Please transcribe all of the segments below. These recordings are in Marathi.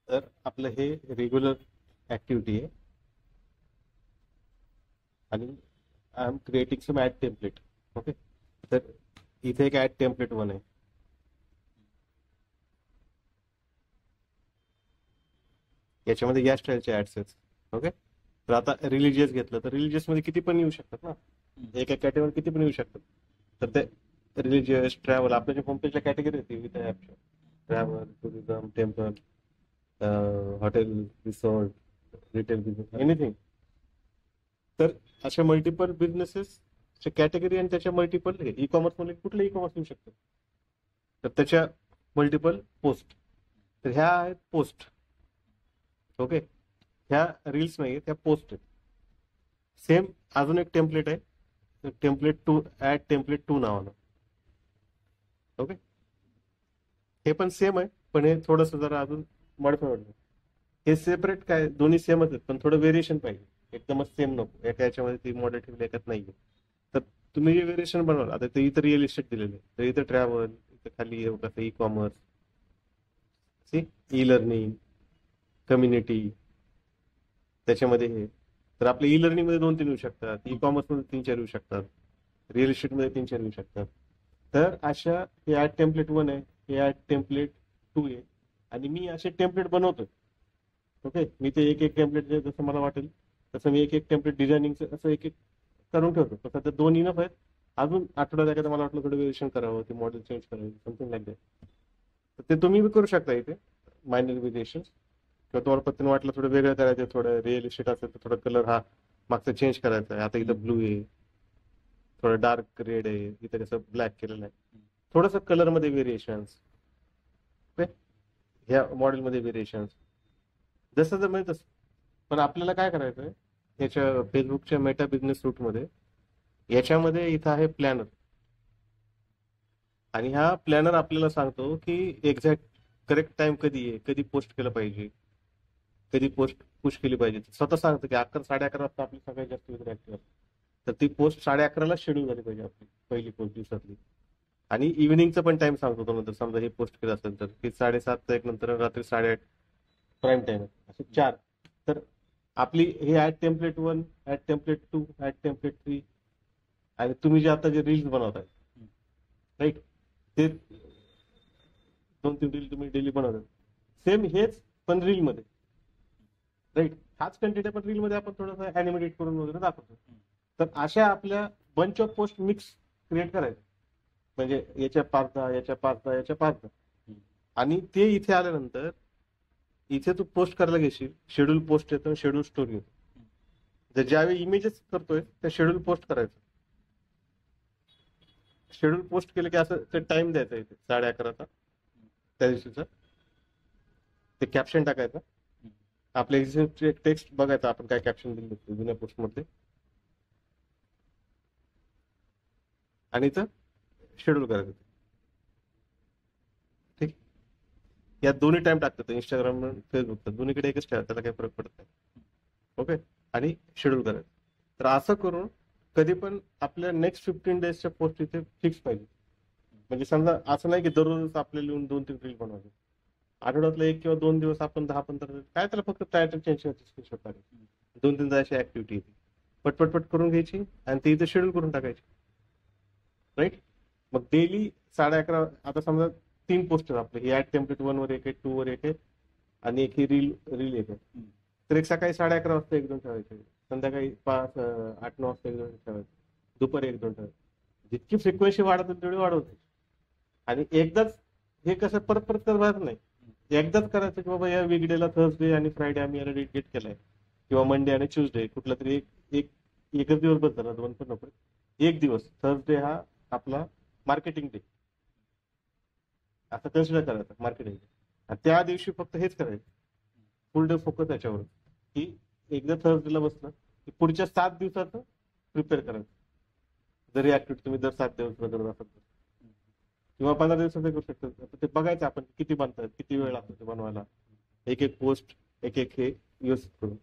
तर आपलं हे रेग्युलर ऍक्टिव्हिटी आहे आणि I am creating some ad template. Okay, तर इथे एक ऍड टेम्पलेट वन आहे. याच्यामध्ये या स्टाईलचे ऍड्स आहेत. ओके, तर आता रिलिजियस घेतलं तर रिलिजियस मध्ये किती पण येऊ शकतात ना, एका कॅटेगरी किती पण येऊ शकतात. तर ते रिलिजियस, ट्रॅव्हल, आपल्या जे होम पेजला कॅटेगरी होती विथ ॲपच्या, travel, tourism, temple, hotel, resort, retail business, anything. तर अशा मल्टिपल बिझनेसेस कॅटेगरी आणि त्याच्या मल्टिपल ई कॉमर्स मध्ये कुठलं ई कॉमर्स येऊ शकतं. तर त्याच्या मल्टिपल पोस्ट. तर ह्या आहेत पोस्ट. ओके, ह्या रील्स नाही, ह्या पोस्ट आहेत. सेम अजून एक टेम्पलेट आहे, template two, ad template two नावानं. ओके, हे पण सेम आहे, पण हे थोडस जरा अजून मॉडिफाय वाटतं. हे सेपरेट काय, दोन्ही सेमच आहेत, पण थोडं व्हेरिएशन पाहिजे. एकदमच सेम नको, एका याच्यामध्ये ती मॉडेल ठेवली, एकात नाहीये. तर तुम्ही जे व्हेरिएशन बनवाल, आता ते इथं रिअल इस्टेट दिलेले, तर इथं ट्रॅव्हल, इथं खाली येऊ कसं e commerce, e learning, community, त्याच्यामध्ये हे. तर आपले ई लर्निंग मध्ये 2-3 येऊ शकतात, ई कॉमर्स मध्ये 3-4 येऊ शकतात, रिअल इस्टेट मध्ये 3-4 येऊ शकतात. तर अशा हे ऍड टेम्पलेट वन आहे, हे ऍड टेम्पलेट टू आहे, आणि मी असे टेम्पलेट बनवतोय. ओके, मी ते एक एक टेम्पलेट जसं मला वाटेल तसं मी एक एक टेम्पलेट डिझायनिंगचं असं एक एक करून ठेवतो. तर सध्या 2 इनफ आहेत. अजून आठवड्यात एखादं मला वाटलं थोडं व्हेरिएशन करावं, ते मॉडेल चेंज करावं, समथिंग लाईक दॅट. तर ते तुम्ही बी करू शकता इथे, मायनर व्हेरिएशन. किंवा तुम्हाला पद्धतीने वाटलं थोडं वेगळं करायचं, थोडं रिअल इस्टेट असेल तर थोडा कलर हा मागचा चेंज करायचा आहे. आता इथं ब्लू आहे, थोडं डार्क रेड आहे, इथं कसं ब्लॅक केलेलं आहे, थोडंसं कलरमध्ये व्हेरिएशन्स, ह्या मॉडेलमध्ये व्हेरिएशन्स, जसं जमेल तसं. पण आपल्याला काय करायचं आहे, याच्या फेसबुकच्या मेटा बिझनेस सूटमध्ये, याच्यामध्ये इथं आहे प्लॅनर. आणि हा प्लॅनर आपल्याला सांगतो की एक्झॅक्ट करेक्ट टाइम कधी आहे, कधी पोस्ट केलं पाहिजे, कधी पोस्ट पुश केली पाहिजे. स्वतः सांगतो की 11-11:30 वाजता आपली सगळ्यात जास्त युजर ऍक्टिव्ह असतात. तर ती पोस्ट 11:30ला शेड्यूल झाली पाहिजे आपली पहिली पोस्ट दिवसातली. आणि इव्हिनिंगचं पण टाइम सांगतो तो नंतर, समजा हे पोस्ट केलं असेल तर की 7:30चा एक, नंतर रात्री 8:30 प्राईम टाइम आहे, असे 4. तर आपली हे ad template one, ad template two, ad template three, आणि तुम्ही जे आता जे रील्स बनवताय, राईट, ते 2-3 रील तुम्ही डेली बनवतात, सेम हेच पण रील मध्ये, राईट. हाच कंटेंट आहे पण रील मध्ये आपण थोडंसं अॅनिमेटेड करून वगैरे दाखवतो. तर अशा आपल्या bunch of post mix create करायचे, म्हणजे याच्या 5-10, याच्या 5-10, याच्या 5-10. आणि ते इथे आल्यानंतर इथे तू पोस्ट करायला घेशील, शेड्यूल पोस्ट येतं, शेड्यूल स्टोरी येतो. जर ज्यावेळी इमेजेस करतोय त्या शेड्यूल पोस्ट करायचं. शेड्यूल पोस्ट केलं की असं ते टाइम द्यायचा इथे 11:30चा त्या दिवशीचा, ते कॅप्शन टाकायचं, आपल्या एक टेक्स्ट बघायचा आपण काय कॅप्शन दिलं जुन्या पोस्ट मध्ये, आणि इथं शेड्यूल करायचं. ठीक, या दोन्ही टाइम टाकतात, इंस्टाग्राम, फेसबुकचा, दोन्हीकडे एकच ठेवा, त्याला काही फरक पडत नाही. ओके, आणि शेड्यूल करायचं. तर असं करून कधी पण आपल्या नेक्स्ट 15 डेजच्या पोस्ट इथे फिक्स पाहिजे. म्हणजे समजा असं नाही की दररोज आपल्याला लिहून 2-3 रील बनवायचे, आठवड्यातला 1 किंवा 2 दिवस आपण 10-15 काय, त्याला फक्त टायटल चेंज करायचं, स्क्रीनशॉट टाकायचे, 2-3 अशी ऍक्टिव्हिटी येते, पटपट करून घ्यायची आणि ते इथे शेड्यूल करून टाकायची, राईट. मग डेली 11:30, आता समजा 3 पोस्ट आहेत आपले, ऍड टेम्पलेट 1 वर एक आहे, 2 वर एक आहे, आणि एक ही रील एक आहे. तर एक सकाळी 11:30 वाजता 1-2 ठेवायचे, संध्याकाळी 8-9 वाजता 1-2 ठेवायचे, दुपारी 1-2 ठेवायचे. जितकी फ्रिक्वेन्सी वाढत तेवढी वाढवते. आणि एकदाच हे कसं परत परत करत राहत नाही, एकदाच करायचं की बाबा या वीकडेला थर्सडे आणि फ्रायडे आम्ही याला डेडिकेट केलाय, किंवा मंडे आणि ट्युजडे कुठला तरी एकच दिवस बस झाला, 2 पण नको. एक दिवस थर्सडे हा आपला मार्केटिंग डे असं कन्सिडर करायचं, मार्केटिंग डे. आणि त्या दिवशी फक्त हेच करायचं, फुल डे फोकस याच्यावर, की एकदा थर्सडेला बसलं की पुढच्या 7 दिवसाचं प्रिपेअर करायचं. जरी ऍक्टिव्हिटी तुम्ही दर 7 दिवस करत असाल तर, किंवा 15 दिवसाचं करू शकतो. ते बघायचं आपण किती बनतात, किती वेळ लागतो ते बनवायला, एक एक पोस्ट, एक एक हे व्यवस्थित करून.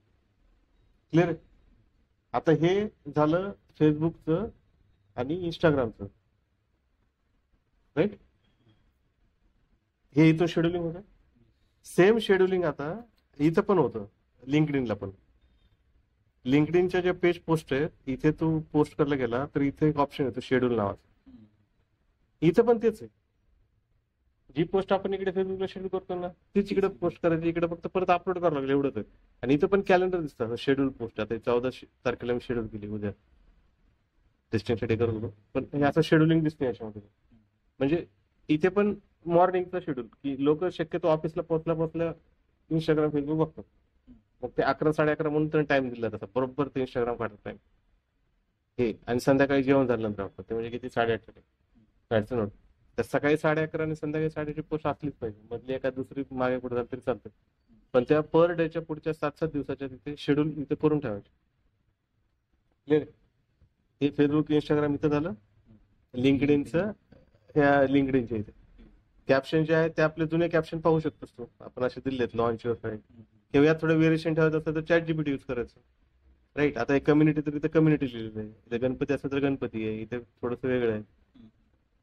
क्लिअर. आता हे झालं फेसबुकचं आणि इंस्टाग्रामचं, राईट. हे इथं शेड्युलिंग होतं. सेम शेड्युलिंग आता इथं पण होतं, लिंक्डइनला पण. लिंक्डइनच्या ज्या पेज पोस्ट आहेत इथे तू पोस्ट करायला गेला तर इथे एक ऑप्शन येतो शेड्यूल नावाचा. इथं पण तेच आहे. जी पोस्ट आपण इकडे फेसबुकला शेड्यूल करतो ना तीच इकडे पोस्ट करायची, इकडे फक्त परत अपलोड करावं लागलं एवढंच आहे. आणि इथं पण कॅलेंडर दिसतं शेड्यूल पोस्ट. आता 14 तारखेला मी शेड्यूल केली उद्या टेस्टिंगसाठी करत होतो, पण हे असं शेड्युलिंग दिसते याच्यामध्ये. म्हणजे इथे पण मॉर्निंगचा शेड्यूल की लोक शक्यतो ऑफिसला पोहोचल्या इंस्टाग्राम फेसबुक बघतात. मग ते 11 साडे 11 म्हणून त्यांनी टाइम दिला तसा बरोबर ते इंस्टाग्राम काढत टाइम हे. आणि संध्याकाळी जेवण झाल्यानंतर वाटतं ते म्हणजे किती 8:30 साडेचं नोट. तर सकाळी 11:30 आणि संध्याकाळी 8:30 पोस्ट असलीच पाहिजे. मधली एका दुसरी मागे पुढे झाली तरी चालतं, पण त्या पर डेच्या पुढच्या 7-7 दिवसाच्या तिथे शेड्यूल इथे करून ठेवायचे. क्लिअर? हे फेसबुक इंस्टाग्राम इथं झालं. लिंक्डइनचं ह्या लिंक्डइनच्या इथे कॅप्शन जे आहे ते आपले जुने कॅप्शन पाहू शकतोस तू. आपण असे दिलेत लॉन्च युअर साईट. किंवा यात थोडं व्हेरिएशन ठेवायचं असेल तर चॅट जीपीटी यूज करायचं. राईट? आता एक कम्युनिटी तर इथे कम्युनिटी लिहिलेलं आहे, इथे गणपती असेल तर गणपती आहे, इथे थोडंसं वेगळं आहे.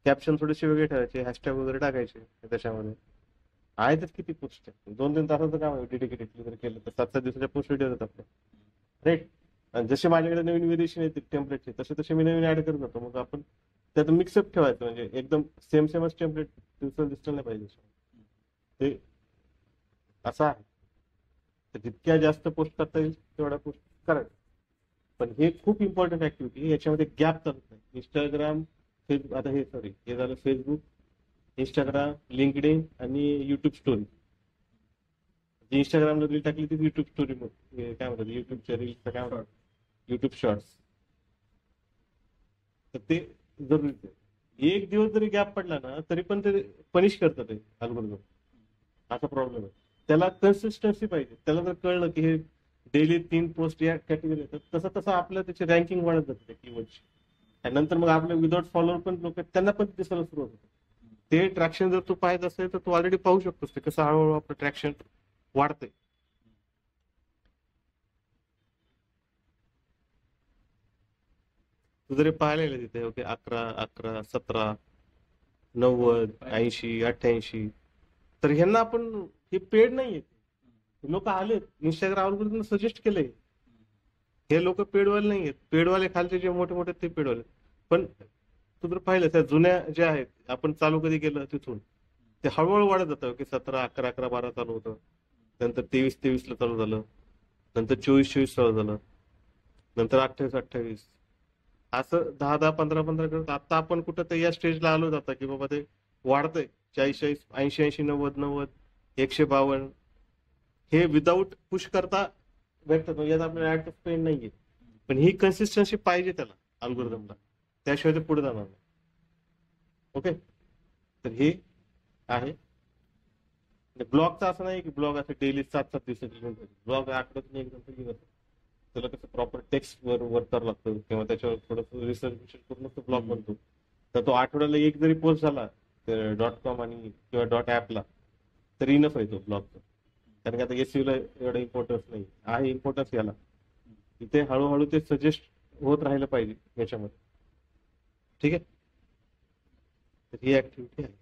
कॅप्शन थोडेसे वेगळे ठेवायचे, हॅशटॅग वगैरे टाकायचे त्याच्यामध्ये. आहेतच किती पोस्ट आहे, 2-3 तासाचं काम आहे डेडिकेटेडली जर केलं तर 7-7 दिवसाच्या पोस्ट व्हिडिओ येतात आपल्या. राईट? आणि जसे माझ्याकडे नवीन व्हेरिएशन येतील टेम्पलेटचे तसे तसे मी नवीन ऍड करत जातो. मग आपण त्यात मिक्सअप ठेवायचं, म्हणजे एकदम सेमच टेम्पलेट दिसलं नाही पाहिजे. ते असं आहे. तर जितक्या जास्त पोस्ट करता येईल तेवढा पोस्ट करायचं. पण हे खूप इम्पॉर्टंट ऍक्टिव्हिटी, याच्यामध्ये गॅप चालत नाही. इंस्टाग्राम, फेसबुक, आता हे झालं फेसबुक, इंस्टाग्राम, लिंक्डइन आणि युट्यूब स्टोरी. इंस्टाग्रामला रील टाकली ती युट्यूब स्टोरी, काय म्हणतात युट्यूबच्या रील्सचं काय म्हणतात, युट्यूब शॉर्ट्स. तर ते जरुरीच आहे. एक दिवस जरी गॅप पडला ना तरी पण ते पनिश करतात ते अल्गोरिदम. असा प्रॉब्लेम आहे. त्याला कन्सिस्टन्सी पाहिजे. त्याला जर कळलं की हे डेली 3 पोस्ट या कॅटेगरी येतात, तसं तसं आपलं त्याची रँकिंग वाढत जाते त्या कीवर्डची. आणि नंतर मग आपले विदाउट फॉलोअर पण लोक त्यांना पण दिसायला सुरुवात होते. ते ट्रॅक्शन जर तू पाहत असेल तर तू ऑलरेडी पाहू शकतोस ते कसं हळूहळू आपलं ट्रॅक्शन वाढतंय. तू जरी पाहिलेलं तिथे ओके 11, 17, 90, 80, 88, तर ह्यांना आपण हे पेड नाहीये. लोक आलेत इंस्टाग्राम अल्गोरिदम सजेस्ट केलंय. हे लोक पेडवाले नाही आहेत. पेडवाले खालचे जे मोठे मोठे ते पेडवाले. पण तू जर पाहिलं त्या जुन्या ज्या आहेत आपण चालू कधी केलं तिथून ते हळूहळू वाढत जातं की 17, 11, 11, 12 चालू होतं, नंतर 23 ला चालू झालं, नंतर 24 चालू झालं, नंतर 28 असं 10 15 करत आता आपण कुठं तर या स्टेजला आलो जातं की बाबा ते वाढतंय 40, 80, 90, 152. हे विदाऊट पुश करता भेटतात. यात आपल्याला ऍड पेन नाहीये, पण ही कन्सिस्टन्सी पाहिजे त्याला अल्गोरिदमला, त्याशिवाय ते पुढे जाणार नाही. ओके, तर हे आहे. ब्लॉगचं असं नाही की ब्लॉग असं डेली 7-7 दिवसाची ब्लॉग आठवड्यातून एकदम तरी करतो. त्याला कसं प्रॉपर टेक्स्ट वर करावं लागतं किंवा त्याच्यावर थोडंसं रिसर्च करून तो ब्लॉग बनतो. तर तो आठवड्याला एक जरी पोस्ट झाला .com आणि किंवा .appला तरी इनफ आहे तो ब्लॉगचा. कारण की आता एसईओला एवढा इम्पॉर्टन्स नाही आहे. इम्पॉर्टन्स याला इथे हळूहळू ते सजेस्ट होत राहिलं पाहिजे याच्यामध्ये. ठीक आहे, तर ही ऍक्टिव्हिटी आहे.